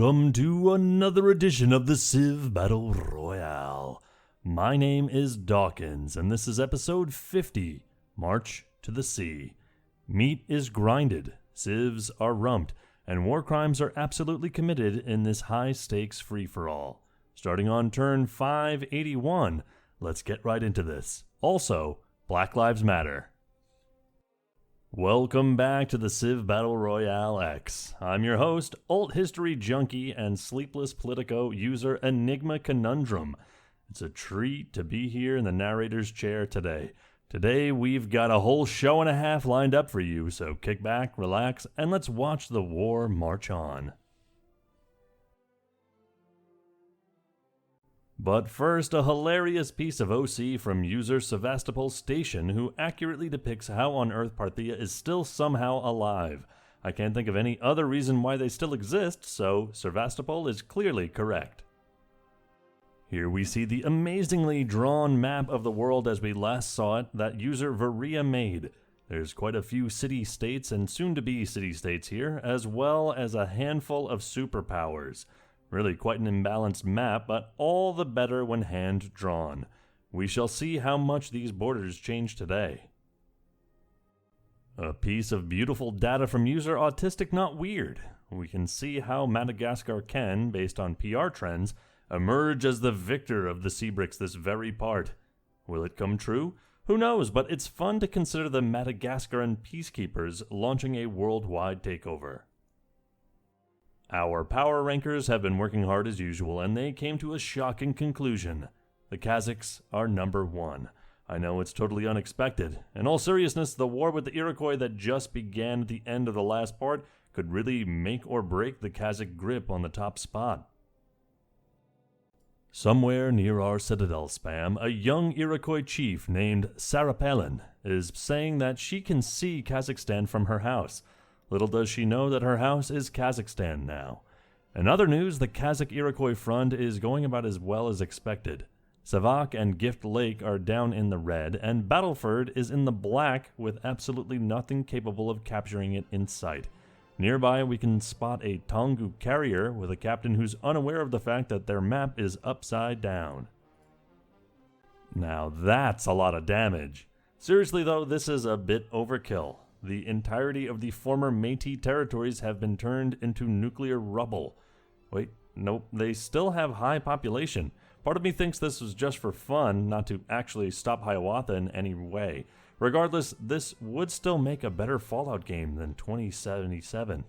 Welcome to another edition of the Civ Battle Royale. My name is Dawkinzz, and this is episode 50, March to the Sea. Meat is grinded, civs are rumped, and war crimes are absolutely committed in this high-stakes free-for-all. Starting on turn 581, let's get right into this. Also, Black Lives Matter. Welcome back to the Civ Battle Royale X. I'm your host, alt history junkie and sleepless Politico user Enigma Conundrum. It's a treat to be here in the narrator's chair today. Today we've got a whole show and a half lined up for you, so kick back, relax, and let's watch the war march on. But first, a hilarious piece of OC from user Sevastopol Station, who accurately depicts how on Earth Parthia is still somehow alive. I can't think of any other reason why they still exist, so Sevastopol is clearly correct. Here we see the amazingly drawn map of the world as we last saw it that user Varia made. There's quite a few city-states and soon-to-be city-states here, as well as a handful of superpowers. Really quite an imbalanced map, but all the better when hand-drawn. We shall see how much these borders change today. A piece of beautiful data from user Autistic Not Weird. We can see how Madagascar can, based on PR trends, emerge as the victor of the CBRX this very part. Will it come true? Who knows, but it's fun to consider the Madagascaran peacekeepers launching a worldwide takeover. Our power rankers have been working hard as usual, and they came to a shocking conclusion. The Kazakhs are number one. I know it's totally unexpected. In all seriousness, the war with the Iroquois that just began at the end of the last part could really make or break the Kazakh grip on the top spot. Somewhere near our citadel spam, a young Iroquois chief named Sarapalin is saying that she can see Kazakhstan from her house. Little does she know that her house is Kazakhstan now. In other news, the Kazakh-Iroquois front is going about as well as expected. Savak and Gift Lake are down in the red, and Battleford is in the black with absolutely nothing capable of capturing it in sight. Nearby, we can spot a Tongu carrier with a captain who's unaware of the fact that their map is upside down. Now that's a lot of damage. Seriously though, this is a bit overkill. The entirety of the former Métis territories have been turned into nuclear rubble. Wait, nope, they still have high population. Part of me thinks this was just for fun, not to actually stop Hiawatha in any way. Regardless, this would still make a better Fallout game than 2077.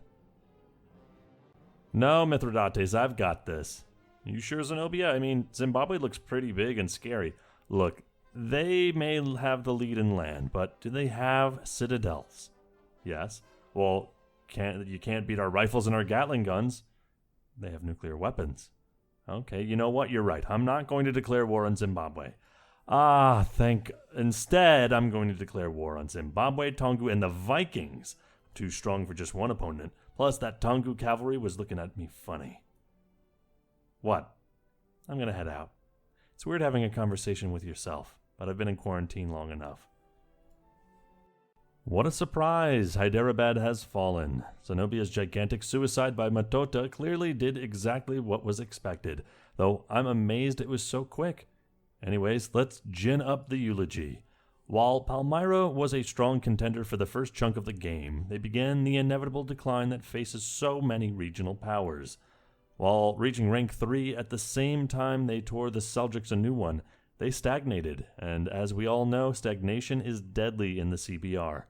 No, Mithridates, I've got this. You sure, Zenobia? I mean, Zimbabwe looks pretty big and scary. Look, they may have the lead in land, but do they have citadels? Yes. Well, you can't beat our rifles and our Gatling guns. They have nuclear weapons. Okay, you know what? You're right. I'm not going to declare war on Zimbabwe. Instead, I'm going to declare war on Zimbabwe, Tongu, and the Vikings. Too strong for just one opponent. Plus, that Tongu cavalry was looking at me funny. What? I'm going to head out. It's weird having a conversation with yourself, but I've been in quarantine long enough. What a surprise! Hyderabad has fallen. Zenobia's gigantic suicide by Matota clearly did exactly what was expected, though I'm amazed it was so quick. Anyways, let's gin up the eulogy. While Palmyra was a strong contender for the first chunk of the game, they began the inevitable decline that faces so many regional powers. While reaching rank 3 at the same time they tore the Seljuks a new one, they stagnated, and as we all know, stagnation is deadly in the CBR.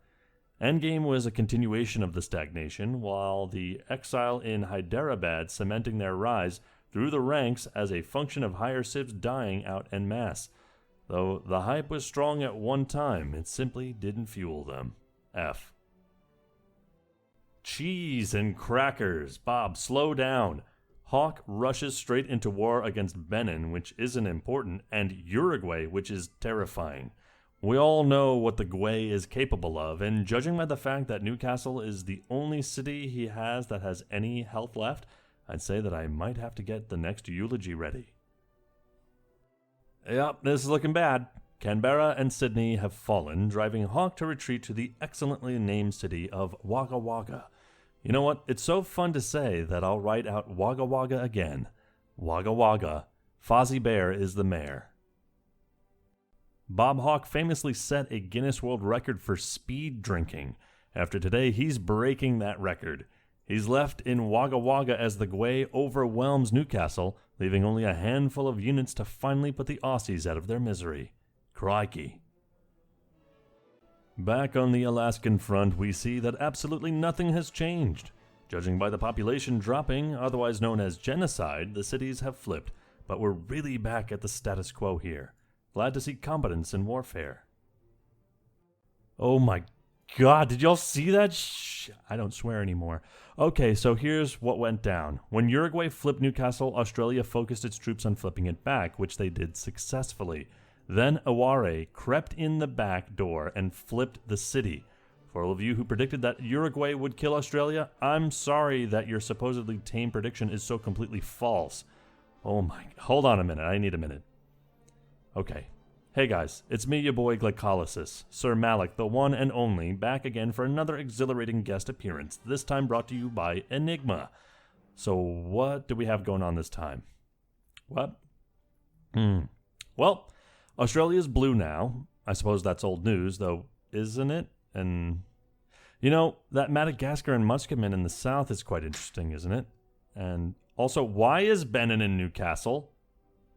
Endgame was a continuation of the stagnation, while the exile in Hyderabad cementing their rise through the ranks as a function of higher civs dying out en masse. Though the hype was strong at one time, it simply didn't fuel them. F. Cheese and crackers. Bob, slow down. Hawk rushes straight into war against Benin, which isn't important, and Uruguay, which is terrifying. We all know what the Gwei is capable of, and judging by the fact that Newcastle is the only city he has that has any health left, I'd say that I might have to get the next eulogy ready. Yep, this is looking bad. Canberra and Sydney have fallen, driving Hawk to retreat to the excellently named city of Wagga Wagga. You know what? It's so fun to say that I'll write out Wagga Wagga again. Wagga Wagga. Fozzie Bear is the mayor. Bob Hawke famously set a Guinness World Record for speed drinking. After today, he's breaking that record. He's left in Wagga Wagga as the Gwei overwhelms Newcastle, leaving only a handful of units to finally put the Aussies out of their misery. Crikey. Back on the Alaskan front, we see that absolutely nothing has changed. Judging by the population dropping, otherwise known as genocide, the cities have flipped, but we're really back at the status quo here. Glad to see competence in warfare. Oh my God, did y'all see that? Shh, I don't swear anymore. Okay, so here's what went down. When Uruguay flipped Newcastle, Australia focused its troops on flipping it back, which they did successfully. Then Aware crept in the back door and flipped the city. For all of you who predicted that Uruguay would kill Australia, I'm sorry that your supposedly tame prediction is so completely false. Oh my, hold on a minute, I need a minute. Okay. Hey guys, it's me, your boy Glycolysis, Sir Malik, the one and only, back again for another exhilarating guest appearance, this time brought to you by Enigma. So what do we have going on this time? What? Well, Australia's blue now. I suppose that's old news, though, isn't it? And, you know, that Madagascar and Musqueam in the south is quite interesting, isn't it? And also, why is Benin in Newcastle?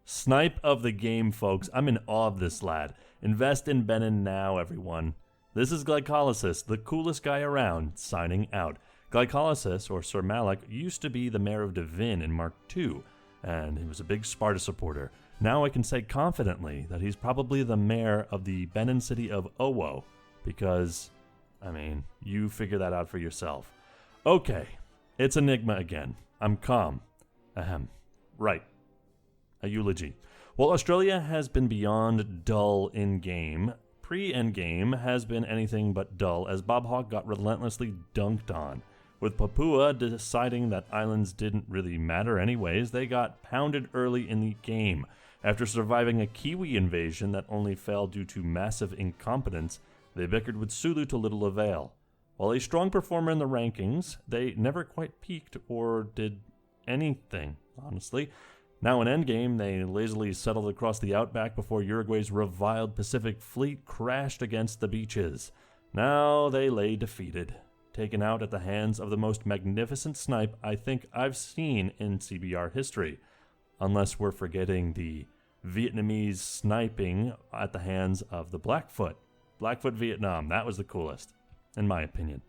Snipe of the game, folks. I'm in awe of this lad. Invest in Benin now, everyone. This is Glycolysis, the coolest guy around, signing out. Glycolysis, or Sir Malik, used to be the mayor of Devin in Mark II, and he was a big Sparta supporter. Now I can say confidently that he's probably the mayor of the Benin city of Owo, because, I mean, you figure that out for yourself. Okay, it's Enigma again. I'm calm. Ahem. Right. A eulogy. While Australia has been beyond dull in-game, pre-endgame has been anything but dull as Bob Hawke got relentlessly dunked on. With Papua deciding that islands didn't really matter anyways, they got pounded early in the game. After surviving a Kiwi invasion that only fell due to massive incompetence, they bickered with Sulu to little avail. While a strong performer in the rankings, they never quite peaked or did anything, honestly. Now in endgame, they lazily settled across the outback before Uruguay's reviled Pacific fleet crashed against the beaches. Now they lay defeated, taken out at the hands of the most magnificent snipe I think I've seen in CBR history, unless we're forgetting the Vietnamese sniping at the hands of the Blackfoot. Blackfoot Vietnam, that was the coolest, in my opinion.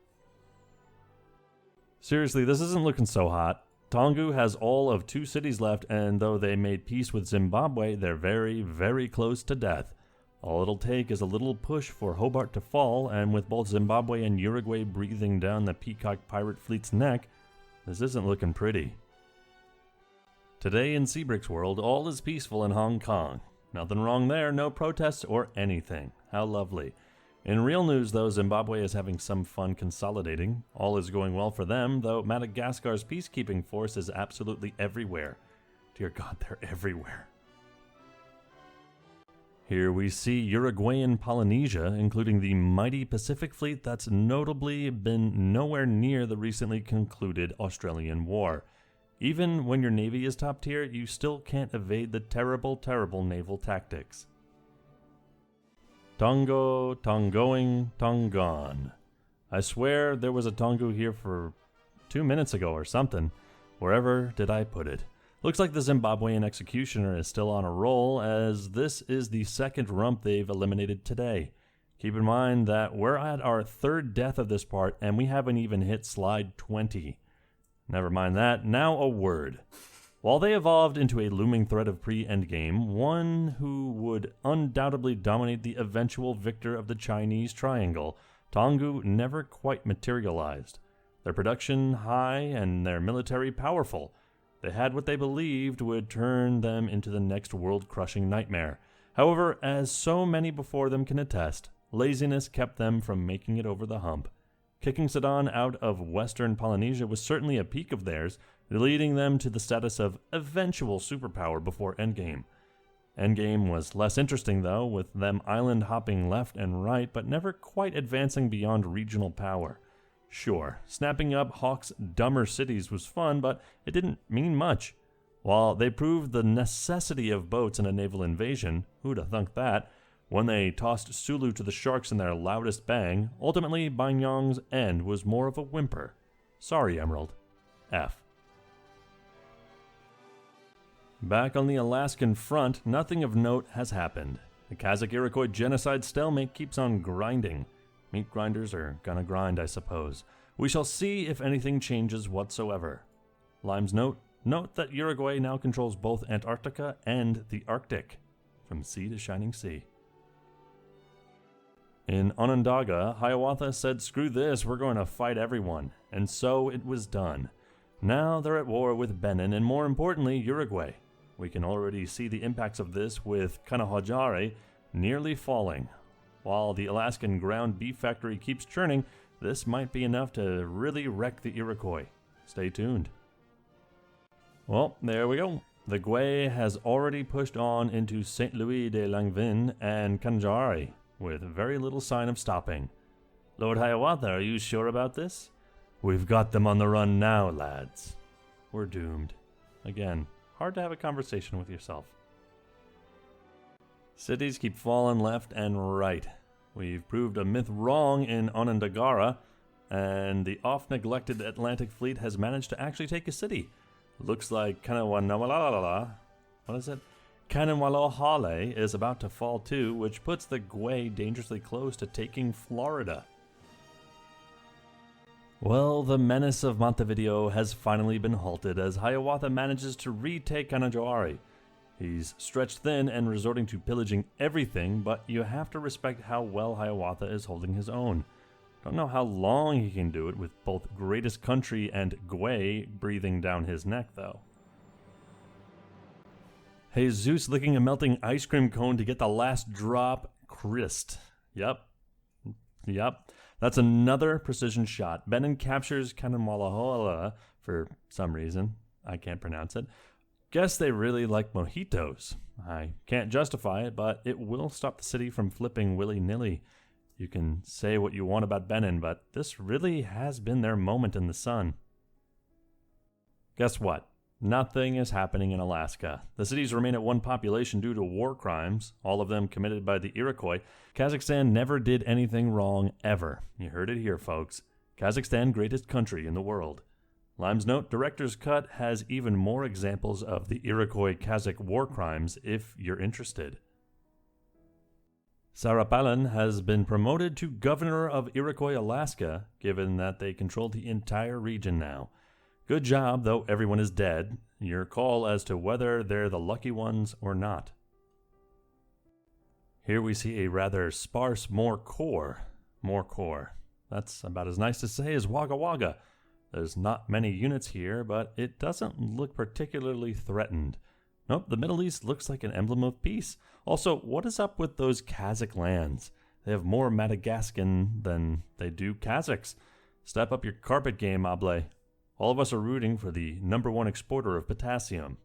Seriously, this isn't looking so hot. Tongu has all of 2 cities left, and though they made peace with Zimbabwe, they're very, very close to death. All it'll take is a little push for Hobart to fall, and with both Zimbabwe and Uruguay breathing down the Peacock pirate fleet's neck, this isn't looking pretty. Today in CBRX world, all is peaceful in Hong Kong. Nothing wrong there, no protests or anything. How lovely. In real news, though, Zimbabwe is having some fun consolidating. All is going well for them, though Madagascar's peacekeeping force is absolutely everywhere. Dear God, they're everywhere. Here we see Uruguayan Polynesia, including the mighty Pacific Fleet that's notably been nowhere near the recently concluded Australian War. Even when your navy is top tier, you still can't evade the terrible, terrible naval tactics. Tongo, Tongoing, Tongon. I swear there was a Tongu here for 2 minutes ago or something. Wherever did I put it? Looks like the Zimbabwean executioner is still on a roll, as this is the second rump they've eliminated today. Keep in mind that we're at our 3rd death of this part, and we haven't even hit slide 20. Never mind that, now a word. While they evolved into a looming threat of pre-endgame, one who would undoubtedly dominate the eventual victor of the Chinese Triangle, Tongu never quite materialized. Their production high and their military powerful. They had what they believed would turn them into the next world-crushing nightmare. However, as so many before them can attest, laziness kept them from making it over the hump. Kicking Sudan out of Western Polynesia was certainly a peak of theirs, leading them to the status of eventual superpower before Endgame. Endgame was less interesting, though, with them island hopping left and right, but never quite advancing beyond regional power. Sure, snapping up Hawk's dumber cities was fun, but it didn't mean much. While they proved the necessity of boats in a naval invasion, who'd have thunk that, when they tossed Sulu to the sharks in their loudest bang, ultimately Banyang's end was more of a whimper. Sorry, Emerald. F. Back on the Alaskan front, nothing of note has happened. The Kazakh-Iroquois genocide stalemate keeps on grinding. Meat grinders are gonna grind, I suppose. We shall see if anything changes whatsoever. Lime's note that Uruguay now controls both Antarctica and the Arctic, from sea to shining sea. In Onondaga, Hiawatha said, "Screw this, we're going to fight everyone," and so it was done. Now they're at war with Benin and, more importantly, Uruguay. We can already see the impacts of this with Kanahojare nearly falling. While the Alaskan ground beef factory keeps churning, this might be enough to really wreck the Iroquois. Stay tuned. Well, there we go. The Gwe has already pushed on into St. Louis de Langevin and Kanjari, with very little sign of stopping. Lord Hiawatha, are you sure about this? We've got them on the run now, lads. We're doomed. Again, hard to have a conversation with yourself. Cities keep falling left and right. We've proved a myth wrong in Onondaga, and the oft-neglected Atlantic Fleet has managed to actually take a city. Looks like Kanawalohale is about to fall too, which puts the Gwe dangerously close to taking Florida. Well, the menace of Montevideo has finally been halted as Hiawatha manages to retake Canajoharie. He's stretched thin and resorting to pillaging everything, but you have to respect how well Hiawatha is holding his own. Don't know how long he can do it with both greatest country and Gwe breathing down his neck, though. Jesus licking a melting ice cream cone to get the last drop. Christ. Yep. That's another precision shot. Benin captures Kanawalohale for some reason. I can't pronounce it. Guess they really like mojitos. I can't justify it, but it will stop the city from flipping willy-nilly. You can say what you want about Benin, but this really has been their moment in the sun. Guess what? Nothing is happening in Alaska. The cities remain at one population due to war crimes, all of them committed by the Iroquois. Kazakhstan never did anything wrong, ever. You heard it here, folks. Kazakhstan, greatest country in the world. Lime's note, Director's Cut has even more examples of the Iroquois-Kazakh war crimes if you're interested. Sarapalin has been promoted to Governor of Iroquois, Alaska, given that they control the entire region now. Good job, though everyone is dead. Your call as to whether they're the lucky ones or not. Here we see a rather sparse More Corps. That's about as nice to say as Wagga Wagga. There's not many units here, but it doesn't look particularly threatened. Nope, the Middle East looks like an emblem of peace. Also, what is up with those Kazakh lands? They have more Madagascan than they do Kazakhs. Step up your carpet game, Able. All of us are rooting for the #1 exporter of potassium.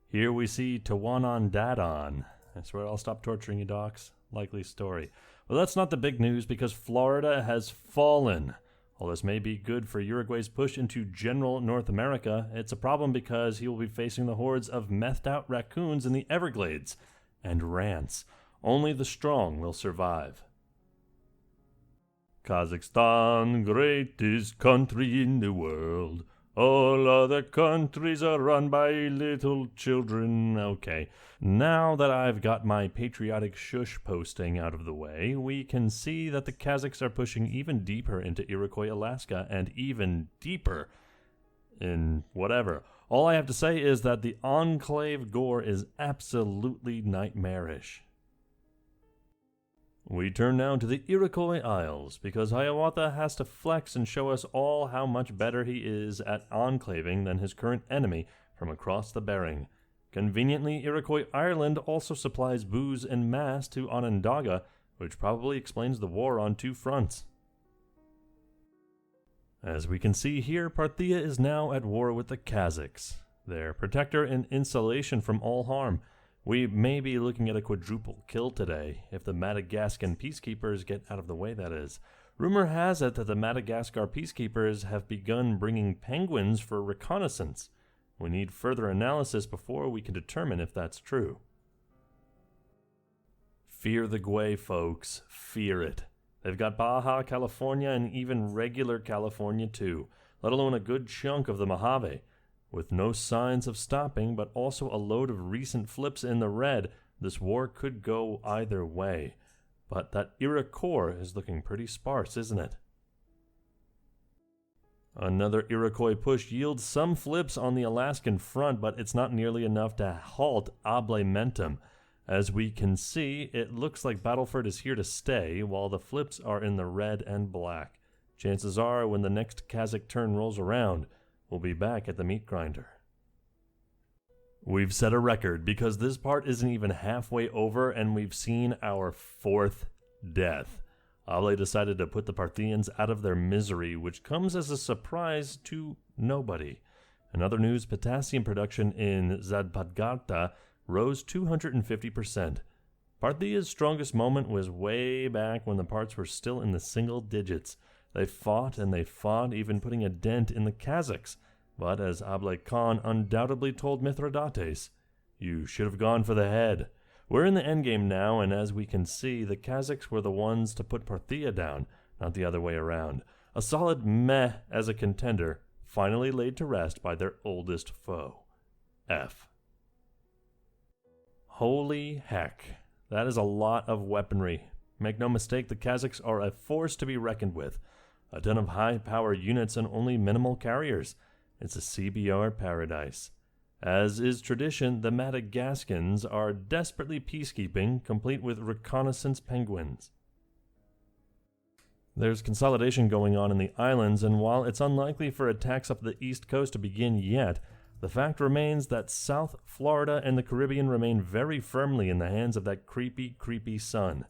Here we see Tawanan Dadon. I swear I'll stop torturing you, docs. Likely story. Well, that's not the big news because Florida has fallen. While this may be good for Uruguay's push into general North America, it's a problem because he will be facing the hordes of methed-out raccoons in the Everglades and rants. Only the strong will survive. Kazakhstan, greatest country in the world. All other countries are run by little children. Okay, now that I've got my patriotic shush posting out of the way, we can see that the Kazakhs are pushing even deeper into Iroquois, Alaska, and even deeper in whatever. All I have to say is that the enclave gore is absolutely nightmarish. We turn now to the Iroquois Isles, because Hiawatha has to flex and show us all how much better he is at enclaving than his current enemy from across the Bering. Conveniently, Iroquois Ireland also supplies booze en masse to Onondaga, which probably explains the war on two fronts. As we can see here, Parthia is now at war with the Kazakhs, their protector and insulation from all harm. We may be looking at a quadruple kill today, if the Madagascan peacekeepers get out of the way, that is. Rumor has it that the Madagascar peacekeepers have begun bringing penguins for reconnaissance. We need further analysis before we can determine if that's true. Fear the Gwei, folks. Fear it. They've got Baja California and even regular California too, let alone a good chunk of the Mojave. With no signs of stopping, but also a load of recent flips in the red, this war could go either way. But that Iroquois is looking pretty sparse, isn't it? Another Iroquois push yields some flips on the Alaskan front, but it's not nearly enough to halt Ablementum. As we can see, it looks like Battleford is here to stay, while the flips are in the red and black. Chances are, when the next Kazakh turn rolls around, we'll be back at the meat grinder. We've set a record because this part isn't even halfway over and we've seen our 4th death. Able decided to put the Parthians out of their misery, which comes as a surprise to nobody. In other news, potassium production in Zadpadgarta rose 250%. Parthia's strongest moment was way back when the parts were still in the single digits. They fought and they fought, even putting a dent in the Kazakhs. But as Ablai Khan undoubtedly told Mithridates, you should have gone for the head. We're in the endgame now, and as we can see, the Kazakhs were the ones to put Parthia down, not the other way around. A solid meh as a contender, finally laid to rest by their oldest foe. F. Holy heck, that is a lot of weaponry. Make no mistake, the Kazakhs are a force to be reckoned with. A ton of high-power units and only minimal carriers. It's a CBR paradise. As is tradition, the Madagascans are desperately peacekeeping, complete with reconnaissance penguins. There's consolidation going on in the islands, and while it's unlikely for attacks up the east coast to begin yet, the fact remains that South Florida and the Caribbean remain very firmly in the hands of that creepy sun.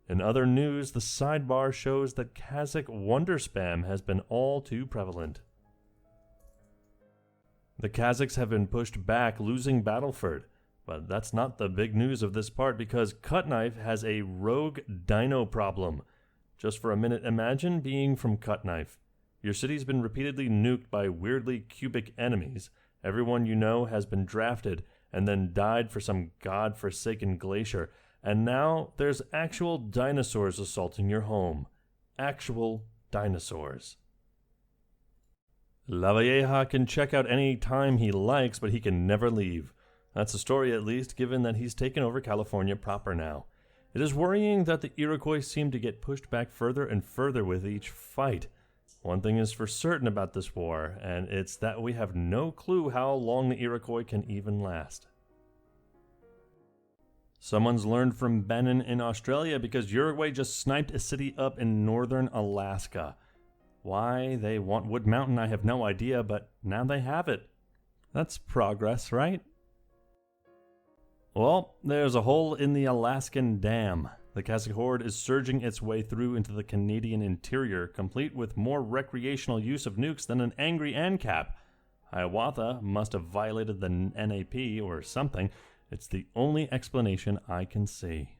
In other news, the sidebar shows that Kazakh wonder spam has been all too prevalent. The Kazakhs have been pushed back, losing Battleford. But that's not the big news of this part, because Cutknife has a rogue dino problem. Just for a minute, imagine being from Cutknife. Your city's been repeatedly nuked by weirdly cubic enemies. Everyone you know has been drafted and then died for some god-forsaken glacier. And now there's actual dinosaurs assaulting your home. Actual dinosaurs. Lavalleja can check out any time he likes, but he can never leave. That's a story, at least, given that he's taken over California proper now. It is worrying that the Iroquois seem to get pushed back further and further with each fight. One thing is for certain about this war, and it's that we have no clue how long the Iroquois can even last. Someone's learned from Benin in Australia because Uruguay just sniped a city up in northern Alaska. Why they want Wood Mountain, I have no idea, but now they have it. That's progress, right? Well, there's a hole in the Alaskan dam. The Kazakh horde is surging its way through into the Canadian interior, complete with more recreational use of nukes than an angry ANCAP. Hiawatha must have violated the NAP or something. It's the only explanation I can see.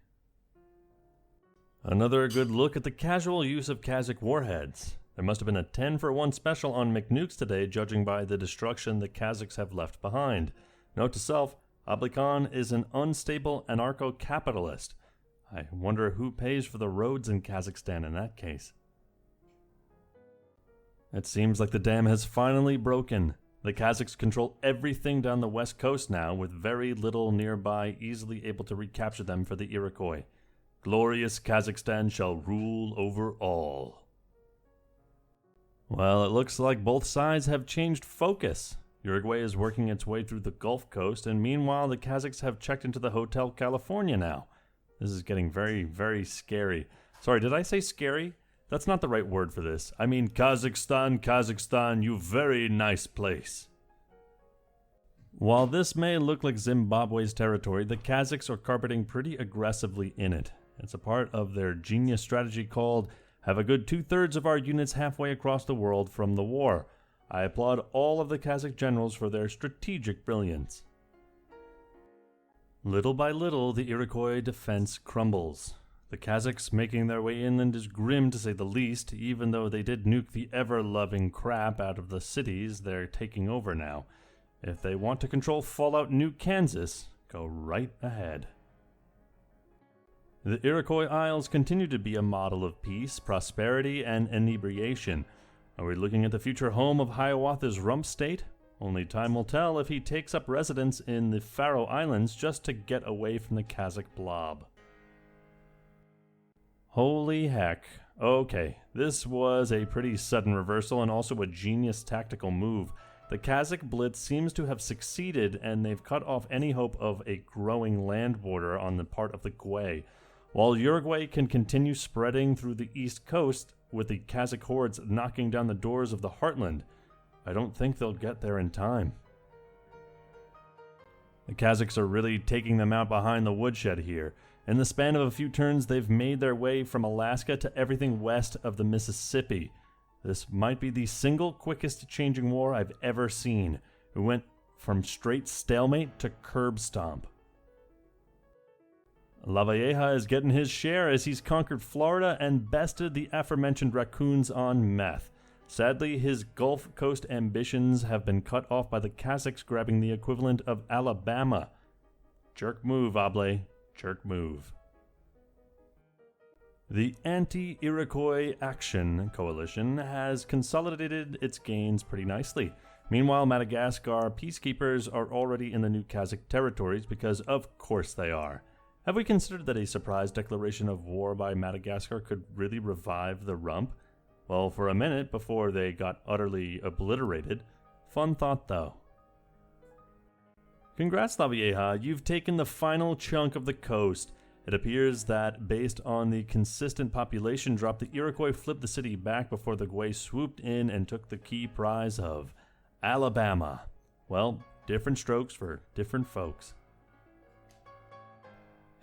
Another good look at the casual use of Kazakh warheads. There must have been a 10-for-1 special on McNukes today, judging by the destruction the Kazakhs have left behind. Note to self, Ablai Khan is an unstable anarcho-capitalist. I wonder who pays for the roads in Kazakhstan in that case. It seems like the dam has finally broken. The Kazakhs control everything down the west coast now, with very little nearby, easily able to recapture them for the Iroquois. Glorious Kazakhstan shall rule over all. Well, it looks like both sides have changed focus. Uruguay is working its way through the Gulf Coast, and meanwhile the Kazakhs have checked into the Hotel California now. This is getting very, very scary. Sorry, did I say scary? That's not the right word for this. I mean Kazakhstan, you very nice place. While this may look like Zimbabwe's territory, the Kazakhs are carpeting pretty aggressively in it. It's a part of their genius strategy called have a good 2/3 of our units halfway across the world from the war. I applaud all of the Kazakh generals for their strategic brilliance. Little by little, the Iroquois defense crumbles. The Kazakhs making their way inland is grim to say the least, even though they did nuke the ever-loving crap out of the cities they're taking over now. If they want to control Fallout New Kansas, go right ahead. The Iroquois Isles continue to be a model of peace, prosperity, and inebriation. Are we looking at the future home of Hiawatha's rump state? Only time will tell if he takes up residence in the Faroe Islands just to get away from the Kazakh blob. Holy heck. Okay, this was a pretty sudden reversal and also a genius tactical move. The Kazakh blitz seems to have succeeded, and they've cut off any hope of a growing land border on the part of the Gwei. While Uruguay can continue spreading through the east coast, with the Kazakh hordes knocking down the doors of the heartland, I don't think they'll get there in time. The Kazakhs are really taking them out behind the woodshed here. In the span of a few turns, they've made their way from Alaska to everything west of the Mississippi. This might be the single quickest changing war I've ever seen. It went from straight stalemate to curb stomp. Lavalleja is getting his share as he's conquered Florida and bested the aforementioned raccoons on meth. Sadly, his Gulf Coast ambitions have been cut off by the Kazakhs grabbing the equivalent of Alabama. Jerk move, Able. Jerk move. The Anti-Iroquois Action Coalition has consolidated its gains pretty nicely. Meanwhile, Madagascar peacekeepers are already in the new Kazakh territories because of course they are. Have we considered that a surprise declaration of war by Madagascar could really revive the rump? Well, for a minute before they got utterly obliterated. Fun thought though. Congrats, Lavalleja, you've taken the final chunk of the coast. It appears that, based on the consistent population drop, the Iroquois flipped the city back before the Gwei swooped in and took the key prize of Alabama. Well, different strokes for different folks.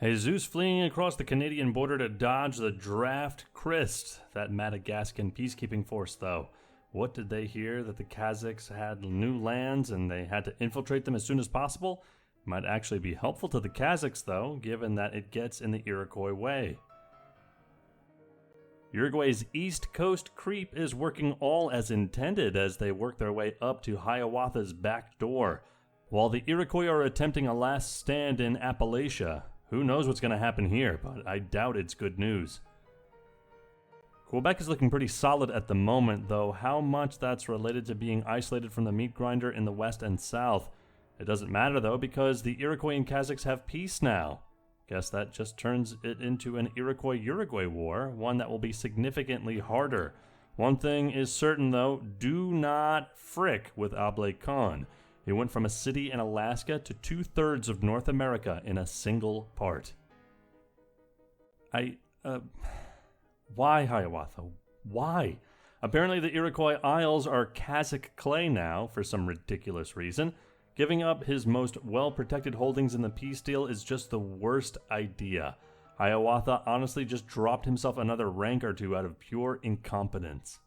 Jesus fleeing across the Canadian border to dodge the draft Christ, that Madagascan peacekeeping force though. What did they hear? That the Kazakhs had new lands and they had to infiltrate them as soon as possible? Might actually be helpful to the Kazakhs though, given that it gets in the Iroquois way. Uruguay's east coast creep is working all as intended as they work their way up to Hiawatha's back door. While the Iroquois are attempting a last stand in Appalachia, who knows what's going to happen here, but I doubt it's good news. Quebec is looking pretty solid at the moment, though how much that's related to being isolated from the meat grinder in the west and south. It doesn't matter though, because the Iroquois and Kazakhs have peace now. Guess that just turns it into an Iroquois-Uruguay war, one that will be significantly harder. One thing is certain though, do not frick with Able Khan. He went from a city in Alaska to 2/3 of North America in a single part. Why, Hiawatha? Why? Apparently the Iroquois Isles are Kazakh clay now, for some ridiculous reason. Giving up his most well-protected holdings in the peace deal is just the worst idea. Hiawatha honestly just dropped himself another rank or two out of pure incompetence.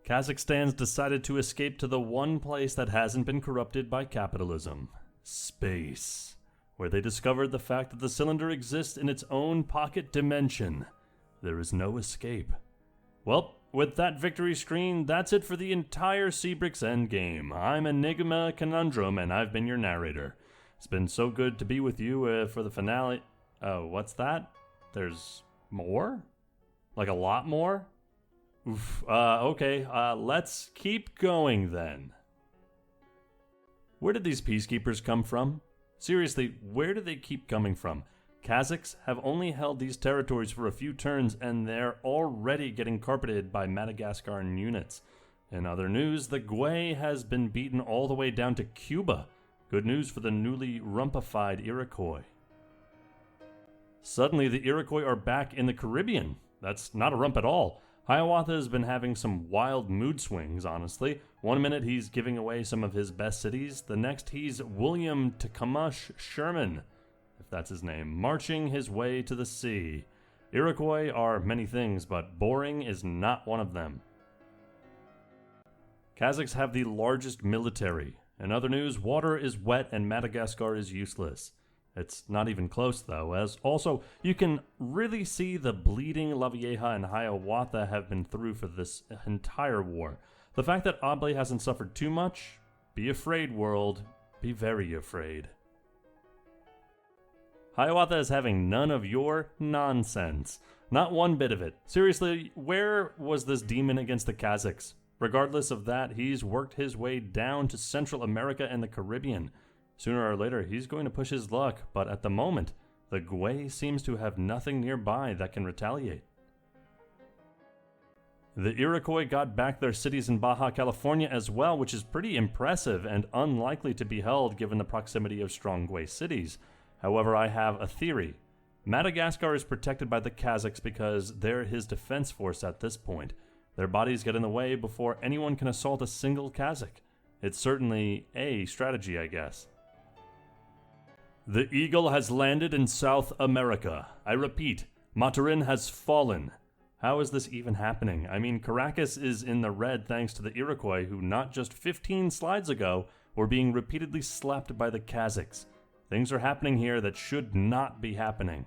Kazakhstan's decided to escape to the one place that hasn't been corrupted by capitalism. Space. Where they discovered the fact that the cylinder exists in its own pocket dimension. There is no escape. Well, with that victory screen, that's it for the entire CBRX endgame. I'm Enigma Conundrum, and I've been your narrator. It's been so good to be with you for the finale. Oh, what's that? There's more? Like a lot more? Oof, okay, let's keep going then. Where did these peacekeepers come from? Seriously, where do they keep coming from? Kazakhs have only held these territories for a few turns and they're already getting carpeted by Madagascaran units. In other news, the Gwei has been beaten all the way down to Cuba. Good news for the newly rumpified Iroquois. Suddenly, the Iroquois are back in the Caribbean. That's not a rump at all. Hiawatha has been having some wild mood swings, honestly. One minute he's giving away some of his best cities, the next he's William Tecumseh Sherman, if that's his name, marching his way to the sea. Iroquois are many things, but boring is not one of them. Kazakhs have the largest military. In other news, water is wet and Madagascar is useless. It's not even close though, as also you can really see the bleeding Lavieja and Hiawatha have been through for this entire war. The fact that Able hasn't suffered too much, be afraid world, be very afraid. Hiawatha is having none of your nonsense. Not one bit of it. Seriously, where was this demon against the Kazakhs? Regardless of that, he's worked his way down to Central America and the Caribbean. Sooner or later, he's going to push his luck, but at the moment, the Gwei seems to have nothing nearby that can retaliate. The Iroquois got back their cities in Baja California as well, which is pretty impressive and unlikely to be held given the proximity of strong Gwei cities. However, I have a theory. Madagascar is protected by the Kazakhs because they're his defense force at this point. Their bodies get in the way before anyone can assault a single Kazakh. It's certainly a strategy, I guess. The Eagle has landed in South America. I repeat, Maturin has fallen. How is this even happening? I mean, Caracas is in the red thanks to the Iroquois, who not just 15 slides ago were being repeatedly slapped by the Kazakhs. Things are happening here that should not be happening.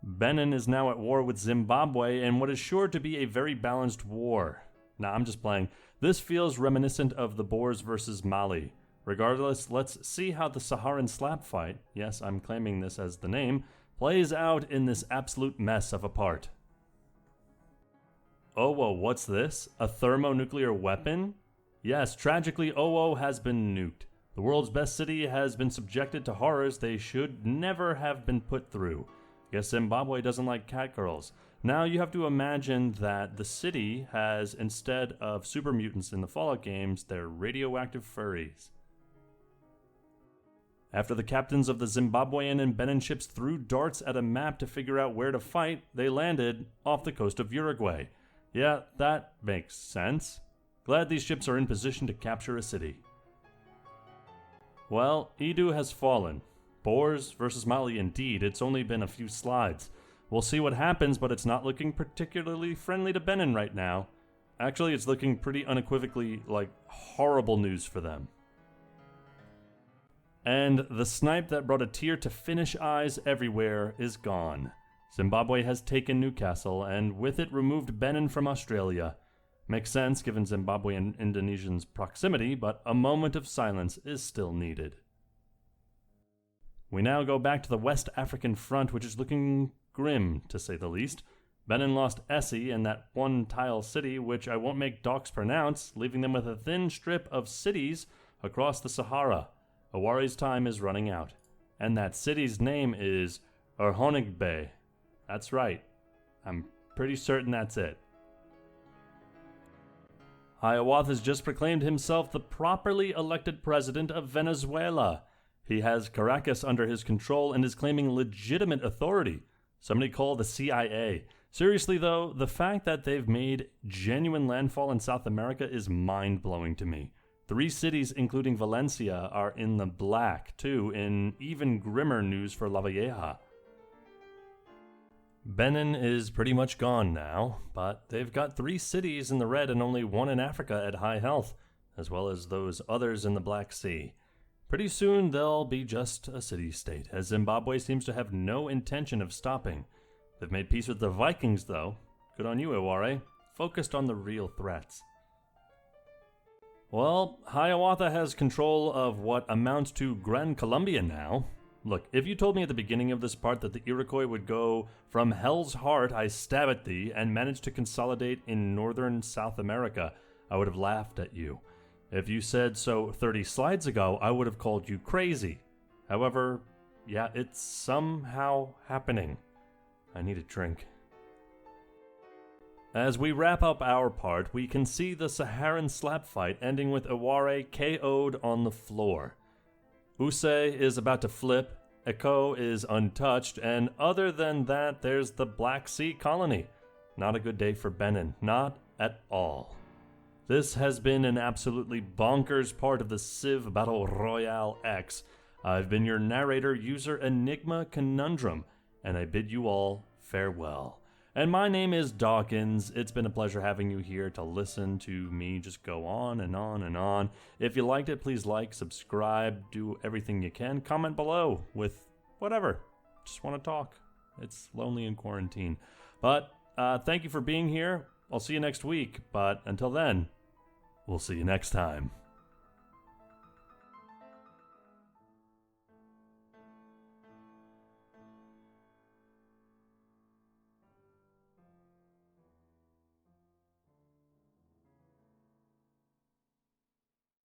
Benin is now at war with Zimbabwe in what is sure to be a very balanced war. Nah, I'm just playing. This feels reminiscent of the Boers versus Mali. Regardless, let's see how the Saharan slap fight, yes, I'm claiming this as the name, plays out in this absolute mess of a part. Owo, what's this? A thermonuclear weapon? Yes, tragically, Owo has been nuked. The world's best city has been subjected to horrors they should never have been put through. Guess Zimbabwe doesn't like cat girls. Now you have to imagine that the city has, instead of super mutants in the Fallout games, they're radioactive furries. After the captains of the Zimbabwean and Benin ships threw darts at a map to figure out where to fight, they landed off the coast of Uruguay. Yeah, that makes sense. Glad these ships are in position to capture a city. Well, Edu has fallen. Boers versus Mali indeed, it's only been a few slides. We'll see what happens, but it's not looking particularly friendly to Benin right now. Actually, it's looking pretty unequivocally like horrible news for them. And the snipe that brought a tear to Finnish eyes everywhere is gone. Zimbabwe has taken Newcastle, and with it removed Benin from Australia. Makes sense given Zimbabwe and Indonesia's proximity, but a moment of silence is still needed. We now go back to the West African front, which is looking grim, to say the least. Benin lost Essie and that one tile city, which I won't make docs pronounce, leaving them with a thin strip of cities across the Sahara. Aware's time is running out, and that city's name is Erhonigbe. That's right. I'm pretty certain that's it. Hiawatha has just proclaimed himself the properly elected president of Venezuela. He has Caracas under his control and is claiming legitimate authority. Somebody call the CIA. Seriously though, the fact that they've made genuine landfall in South America is mind-blowing to me. 3 cities, including Valencia, are in the black, too, in even grimmer news for Lavieja. Benin is pretty much gone now, but they've got 3 cities in the red and only 1 in Africa at high health, as well as those others in the Black Sea. Pretty soon they'll be just a city-state, as Zimbabwe seems to have no intention of stopping. They've made peace with the Vikings, though. Good on you, Aware. Focused on the real threats. Well, Hiawatha has control of what amounts to Gran Colombia now. Look, if you told me at the beginning of this part that the Iroquois would go from hell's heart I stab at thee and manage to consolidate in northern South America, I would have laughed at you. If you said so 30 slides ago, I would have called you crazy. However, yeah, it's somehow happening. I need a drink. As we wrap up our part, we can see the Saharan slap fight ending with Aware KO'd on the floor. Use is about to flip, Eko is untouched, and other than that, there's the Black Sea colony. Not a good day for Benin, not at all. This has been an absolutely bonkers part of the CivBattleRoyale X. I've been your narrator, user Enigma Conundrum, and I bid you all farewell. And my name is Dawkinzz. It's been a pleasure having you here to listen to me just go on and on and on. If you liked it, please like, subscribe, do everything you can. Comment below with whatever. Just want to talk. It's lonely in quarantine. But thank you for being here. I'll see you next week. But until then, we'll see you next time.